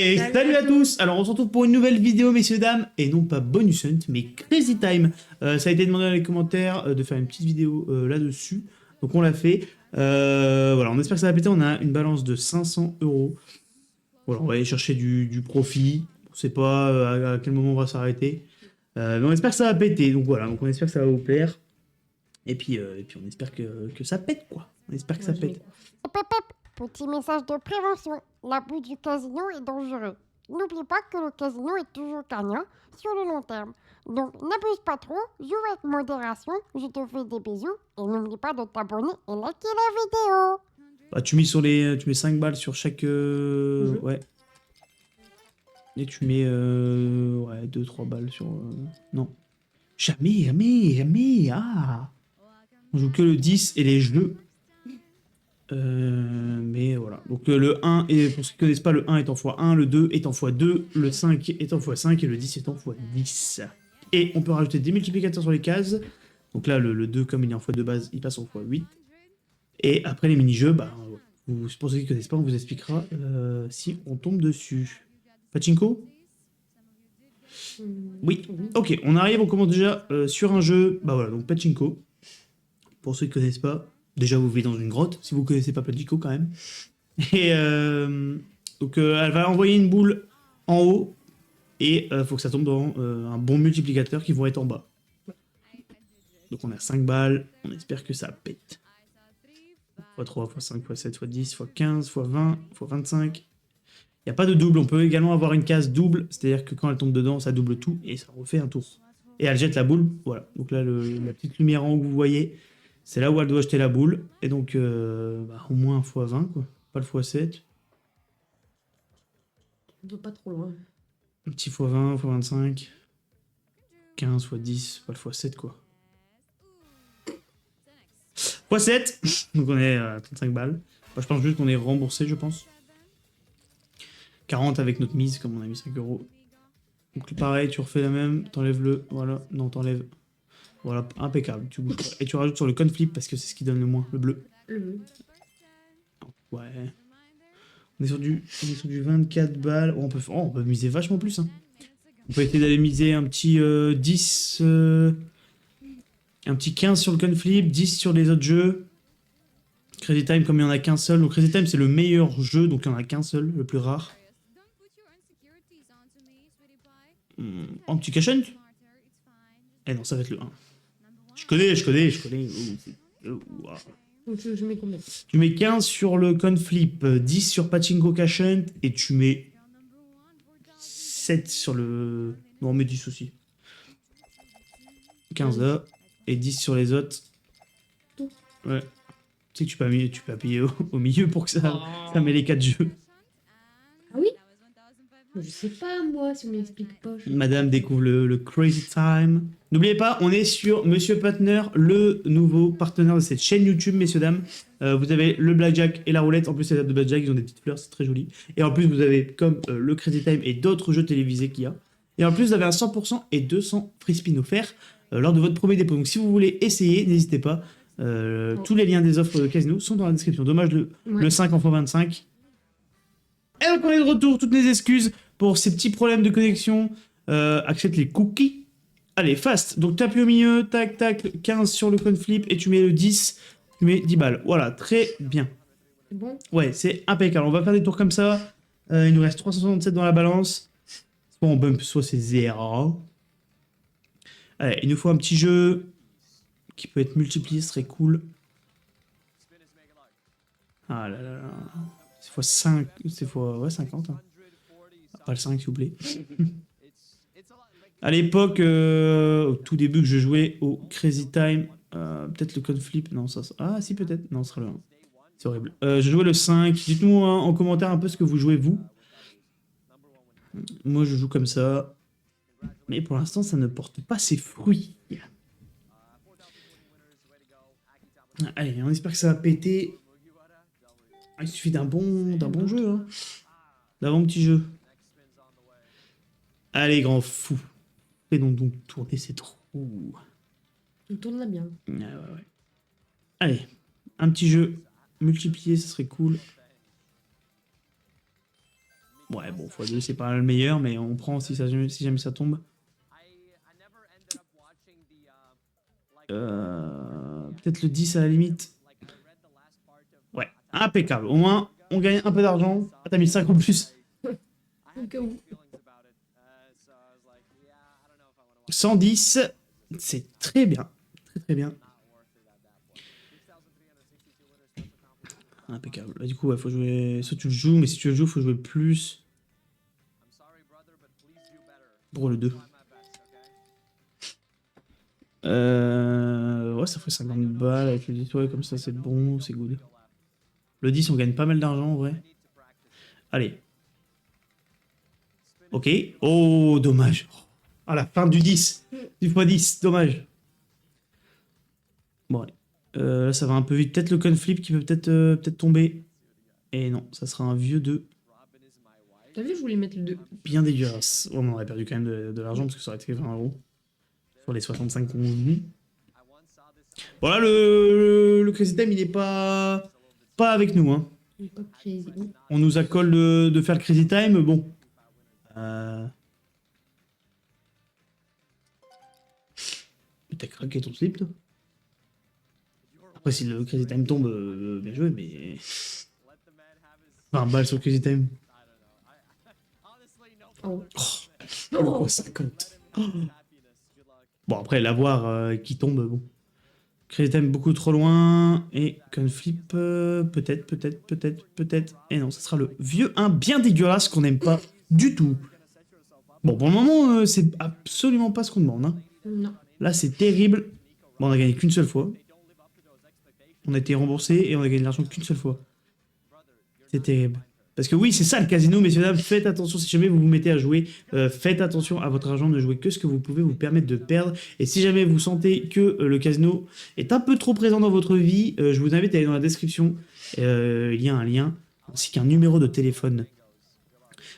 Et salut à tous. Alors on se retrouve pour une nouvelle vidéo messieurs dames, et non pas Bonus Hunt mais Crazy Time. Ça a été demandé dans les commentaires de faire une petite vidéo là-dessus, donc on l'a fait. Voilà, on espère que ça va péter. On a une balance de 500 €. Voilà, on va aller chercher du profit. On sait pas à quel moment on va s'arrêter, mais on espère que ça va péter. Donc voilà, donc on espère que ça va vous plaire. Et puis on espère que ça pète quoi. On espère que ça pète. Hop, hop, hop. Petit message de prévention. L'abus du casino est dangereux. N'oublie pas que le casino est toujours gagnant sur le long terme. Donc n'abuse pas trop, joue avec modération. Je te fais des bisous et n'oublie pas de t'abonner et liker la vidéo. Bah, tu mets 5 balles sur chaque... Ouais. Et tu mets ouais, 2-3 balles sur... Non. Jamais. Ah. On joue que le 10 et les jeux. Mais voilà. Donc le 1, et pour ceux qui ne connaissent pas, le 1 est en x1, le 2 est en x2, le 5 est en x5 et le 10 est en x10. Et on peut rajouter des multiplicateurs sur les cases. Donc là, le 2, comme il est en x2 base, il passe en x8. Et après les mini-jeux, bah, pour ceux qui ne connaissent pas, on vous expliquera si on tombe dessus. Pachinko? Oui. Ok, on arrive, on commence déjà sur un jeu. Bah voilà, donc Pachinko. Pour ceux qui ne connaissent pas, déjà vous vivez dans une grotte, si vous ne connaissez pas Pachinko quand même. Et donc elle va envoyer une boule en haut, et faut que ça tombe dans un bon multiplicateur qui vont être en bas. Donc on a 5 balles, on espère que ça pète. x3, x5, x7, x10, x15, x20, x25. Il n'y a pas de double, on peut également avoir une case double, c'est-à-dire que quand elle tombe dedans, ça double tout et ça refait un tour. Et elle jette la boule, voilà. Donc là, la petite lumière en haut que vous voyez, c'est là où elle doit jeter la boule. Et donc, bah, au moins un x20, quoi. Pas le x7. Pas trop loin. Un petit x20, x25. 15, x10, pas le x7, quoi. x7. Donc on est à 35 balles. Enfin, je pense juste qu'on est remboursé, je pense. 40 avec notre mise, comme on a mis 5 €. Donc pareil, tu refais la même, t'enlèves le... Voilà, non, t'enlèves... Voilà, impeccable, tu bouges pas. Et tu rajoutes sur le conflip parce que c'est ce qui donne le moins, le bleu. Le bleu. Ouais. On est sur du 24 balles. Oh, on peut miser vachement plus. Hein. On peut essayer d'aller miser un petit 10... un petit 15 sur le conflip, 10 sur les autres jeux. Crazy Time, comme il n'y en a qu'un seul. Donc Crazy Time, c'est le meilleur jeu, donc il n'y en a qu'un seul, le plus rare. Un petit cash hunt. Eh non, ça va être le 1. Je connais. Je mets combien? Tu mets 15 sur le conflip, 10 sur Pachinko Cash Hunt, et tu mets 7 sur le... Non, on met 10 aussi. 15 là, et 10 sur les autres. Ouais. Tu sais que tu peux appuyer au milieu pour que ça met les 4 jeux. Ah oui? Je sais pas, moi, si on m'explique pas. Madame découvre le Crazy Time. N'oubliez pas, on est sur Monsieur Partner, le nouveau partenaire de cette chaîne YouTube, messieurs, dames. Vous avez le Blackjack et la roulette. En plus, ces tables de Blackjack, ils ont des petites fleurs, c'est très joli. Et en plus, vous avez comme le Crazy Time et d'autres jeux télévisés qu'il y a. Et en plus, vous avez un 100% et 200 free spin offerts lors de votre premier dépôt. Donc, si vous voulez essayer, n'hésitez pas. Tous les liens des offres de casino sont dans la description. Dommage le 5 en x25. Et donc, on est de retour. Toutes mes excuses pour ces petits problèmes de connexion. Accepte les cookies. Allez, fast. Donc, tu appuies au milieu, tac, tac, 15 sur le conflip et tu mets le 10. Tu mets 10 balles. Voilà, très bien. C'est bon? Ouais, c'est impeccable. On va faire des tours comme ça. Il nous reste 367 dans la balance. Soit on bump, soit c'est 0. Allez, il nous faut un petit jeu qui peut être multiplié, ce serait cool. Ah là là là. C'est fois 5, c'est fois ouais, 50. Hein. Pas le 5, s'il vous plaît. À l'époque, au tout début que je jouais au Crazy Time, peut-être le conflip, non, ça... Ah si, peut-être, non, ce sera le 1. C'est horrible. Je jouais le 5, dites-nous en commentaire un peu ce que vous jouez vous. Moi je joue comme ça, mais pour l'instant ça ne porte pas ses fruits. Allez, on espère que ça va péter. Il suffit d'un bon jeu, hein. D'un bon petit jeu. Allez, grand fou. Fais donc tourner ces trous. Tu tournes là bien. Ouais. Allez, un petit jeu multiplié, ça serait cool. Ouais, bon, x2, c'est pas le meilleur, mais on prend si jamais ça tombe. Peut-être le 10 à la limite. Ouais, impeccable. Au moins, on gagne un peu d'argent. Ah, t'as mis 5 en plus. Au cas où. 110, c'est très bien. Très très bien. Impeccable. Bah, du coup, il faut jouer. Soit tu le joues, mais si tu le joues, il faut jouer plus. Pour le 2. Ouais, ça ferait 50 balles avec le 10, ouais, comme ça, c'est bon, c'est good. Le 10, on gagne pas mal d'argent en vrai. Allez. Ok. Oh, dommage. À la fin du 10. Du x10, dommage. Bon, allez. Là, ça va un peu vite. Peut-être le coin flip qui peut peut-être tomber. Et non, ça sera un vieux 2. T'as vu, je voulais mettre le 2. Bien dégueulasse. Oh, on aurait perdu quand même de l'argent parce que ça aurait été 20 € sur les 65 qu'on joue. Voilà, le Crazy Time, il est pas avec nous. Hein. Il est pas crazy. On nous accole de faire le Crazy Time. Bon. T'as craqué ton slip, toi. Après, si le Crazy Time tombe, bien joué, mais. 20 balles sur le Crazy Time. Oh. Oh, 50. Oh. Bon, après, l'avoir qui tombe, bon. Crazy Time beaucoup trop loin. Et Conflip, peut-être. Et non, ça sera le vieux 1 bien dégueulasse qu'on n'aime pas du tout. Bon, pour le moment, c'est absolument pas ce qu'on demande. Hein. Non. Là, c'est terrible. Bon, on a gagné qu'une seule fois. On a été remboursé et on a gagné l'argent qu'une seule fois. C'est terrible. Parce que oui, c'est ça le casino, messieurs dames. Faites attention si jamais vous vous mettez à jouer. Faites attention à votre argent. Ne jouez que ce que vous pouvez vous permettre de perdre. Et si jamais vous sentez que le casino est un peu trop présent dans votre vie, je vous invite à aller dans la description. Il y a un lien ainsi qu'un numéro de téléphone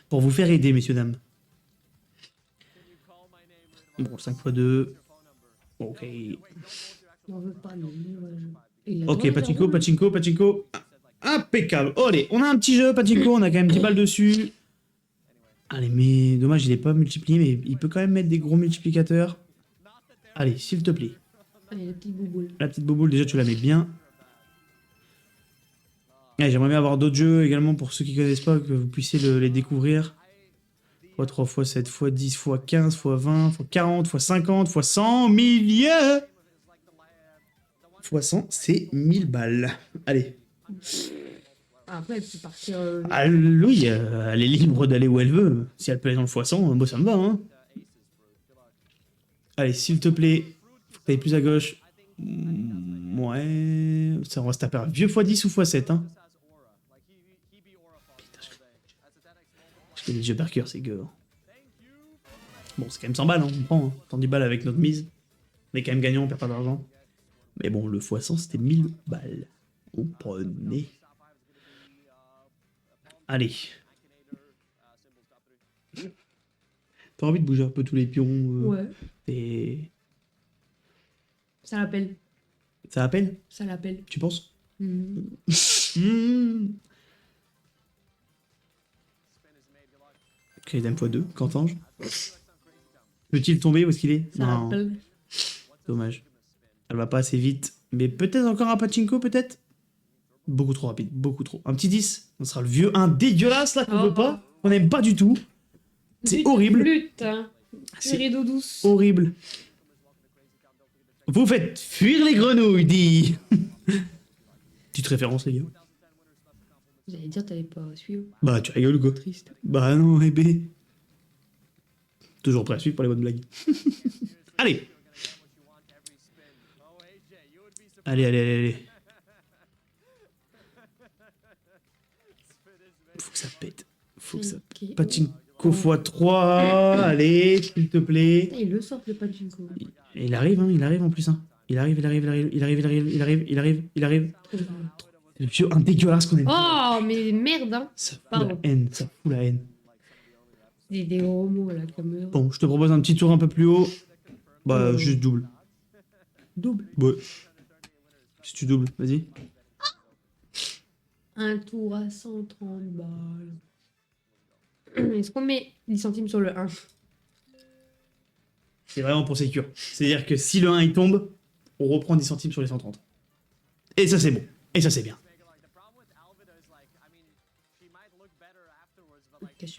pour vous faire aider, messieurs dames. Bon, 5 x 2. Ok. On veut pas, non. Il a Ok, droit de pachinko. Impeccable. Oh, allez, on a un petit jeu, pachinko, on a quand même 10 balles dessus. Allez, mais dommage, il est pas multiplié, mais il peut quand même mettre des gros multiplicateurs. Allez, s'il te plaît. Allez, la petite bouboule. La petite boboule, déjà, tu la mets bien. Allez, j'aimerais bien avoir d'autres jeux également pour ceux qui connaissent pas, que vous puissiez les découvrir. x3, x7, x10, x15, x20, x40, x50, x100, milliers. x100, c'est 1000 balles. Allez. Après, elle peut partir. Ah oui, elle est libre d'aller où elle veut. Si elle peut aller dans le x100, moi ça me va. Hein. Allez, s'il te plaît, faut que t'ailles plus à gauche. Ouais, ça on va se taper un vieux x10 ou x7. Hein. Putain, je connais le jeu par cœur, c'est que. Bon, c'est quand même 100 balles, hein, on prend. Hein. 110 balles avec notre mise. On est quand même gagnant, on perd pas d'argent. Mais bon, le x100 c'était 1000 balles. On prenait. Allez. T'as envie de bouger un peu tous les pions Ouais. et... Ça l'appelle. Ça appelle, Ça l'appelle. tu penses? Mhm. Crédit x2, Quentange. Peut-il tomber? Où est-ce qu'il est? Ça l'appelle. Dommage. Elle va pas assez vite. Mais peut-être encore un pachinko, peut-être? Beaucoup trop rapide, beaucoup trop. Un petit 10, on sera le vieux 1 dégueulasse là qu'on veut pas, qu'on n'aime pas du tout. C'est horrible. Flûte, hein. C'est Rideau douce. horrible. Vous faites fuir les grenouilles, dit. Petite référence, les gars. J'allais dire, t'allais pas suivre. Bah, tu rigoles quoi. Triste. Bah non, bébé. Toujours prêt à suivre pour les bonnes blagues. Allez. Allez. Faut que ça pète. Faut que ça pète. Ok. Pachinko x3. Allez, s'il te plaît. Putain, il le sort le pachinko. Et il arrive en plus. Hein. Il arrive. C'est le vieux un dégueulasse qu'on aime. Oh, mais merde, hein. Ça fout pardon. la haine, ça fout la haine. Des gros mots là, comme. Bon, je te propose un petit tour un peu plus haut. Bah, Oh. juste double. Double. Ouais. Si tu doubles, vas-y. Un tour à 130 balles. Est-ce qu'on met 10 centimes sur le 1? C'est vraiment pour sécure. C'est-à-dire que si le 1 il tombe, on reprend 10 centimes sur les 130. Et ça c'est bon. Et ça c'est bien.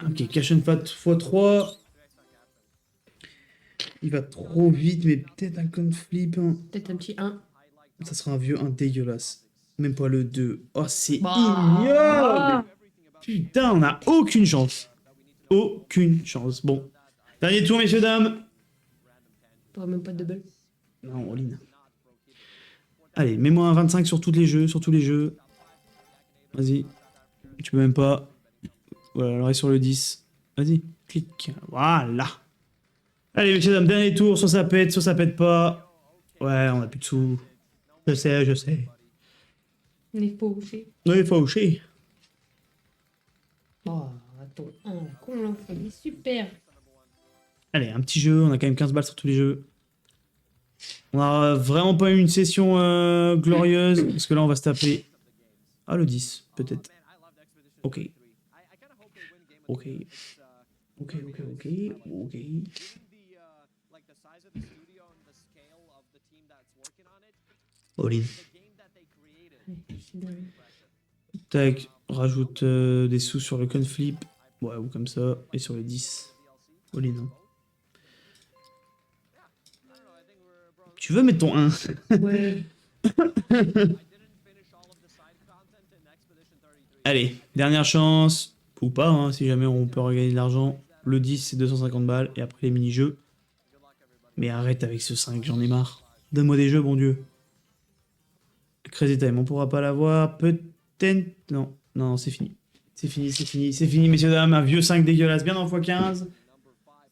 Ok, cash and fat x3. Il va trop vite, mais peut-être un con flip. Hein. Peut-être un petit 1. Ça sera un vieux 1 dégueulasse. Même pas le 2. Oh, c'est Bah. ignoble. Putain, on a aucune chance. Aucune chance. Bon. Dernier tour, messieurs, dames. Pas même pas de double. Non, all-in. Allez, mets-moi un 25 sur tous les jeux, sur tous les jeux. Vas-y. Tu peux même pas. Voilà, alors est sur le 10. Vas-y, clique. Voilà. Allez, messieurs, dames, dernier tour. Soit ça pète pas. Ouais, on a plus de sous. Je sais, je sais. On est fauché. Ouais, fauché. Oh, attends, con l'enfant, il est super. Allez, un petit jeu. On a quand même 15 balles sur tous les jeux. On a vraiment pas eu une session glorieuse. Parce que là, on va se taper. Ah, le 10, peut-être. Ok. Ok. Ok, ok, ok. Ok. All in. Tac, rajoute des sous sur le con flip. Ouais, ou comme ça. Et sur le 10. All in. Hein. Tu veux mettre ton 1? Ouais. Allez, dernière chance. Ou pas, hein, si jamais on peut regagner de l'argent. Le 10, c'est 250 balles. Et après les mini-jeux. Mais arrête avec ce 5, j'en ai marre. Donne-moi des jeux, bon Dieu. Crazy Time, on pourra pas l'avoir. Peut-être. Non, non, c'est fini. C'est fini, c'est fini, c'est fini, messieurs, dames. Un vieux 5 dégueulasse, bien en x15.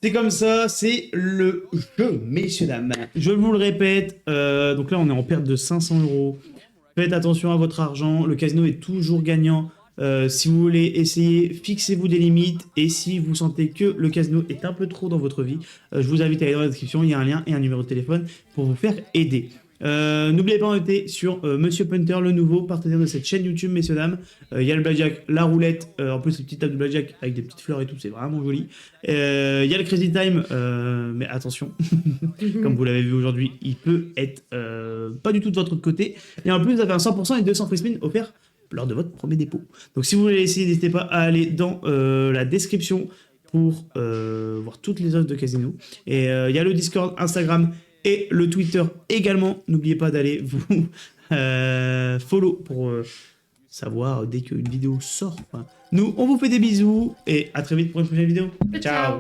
C'est comme ça, c'est le jeu, messieurs, dames. Je vous le répète. Donc là, on est en perte de 500 €. Faites attention à votre argent. Le casino est toujours gagnant. Si vous voulez essayer, fixez-vous des limites. Et si vous sentez que le casino est un peu trop dans votre vie, je vous invite à aller dans la description. Il y a un lien et un numéro de téléphone pour vous faire aider. N'oubliez pas d'être sur Monsieur Punter, le nouveau partenaire de cette chaîne YouTube, messieurs dames. Il y a le blackjack, la roulette, en plus les petites tables de blackjack avec des petites fleurs et tout, c'est vraiment joli. Il y a le Crazy Time, mais attention, comme vous l'avez vu aujourd'hui, il peut être pas du tout de votre côté. Et en plus, vous avez un 100% et 200 free spin offerts lors de votre premier dépôt. Donc si vous voulez essayer, n'hésitez pas à aller dans la description pour voir toutes les offres de casino. Et il y a le Discord, Instagram et le Twitter également. N'oubliez pas d'aller vous follow pour savoir dès qu'une vidéo sort. Enfin, nous, on vous fait des bisous et à très vite pour une prochaine vidéo. Ciao.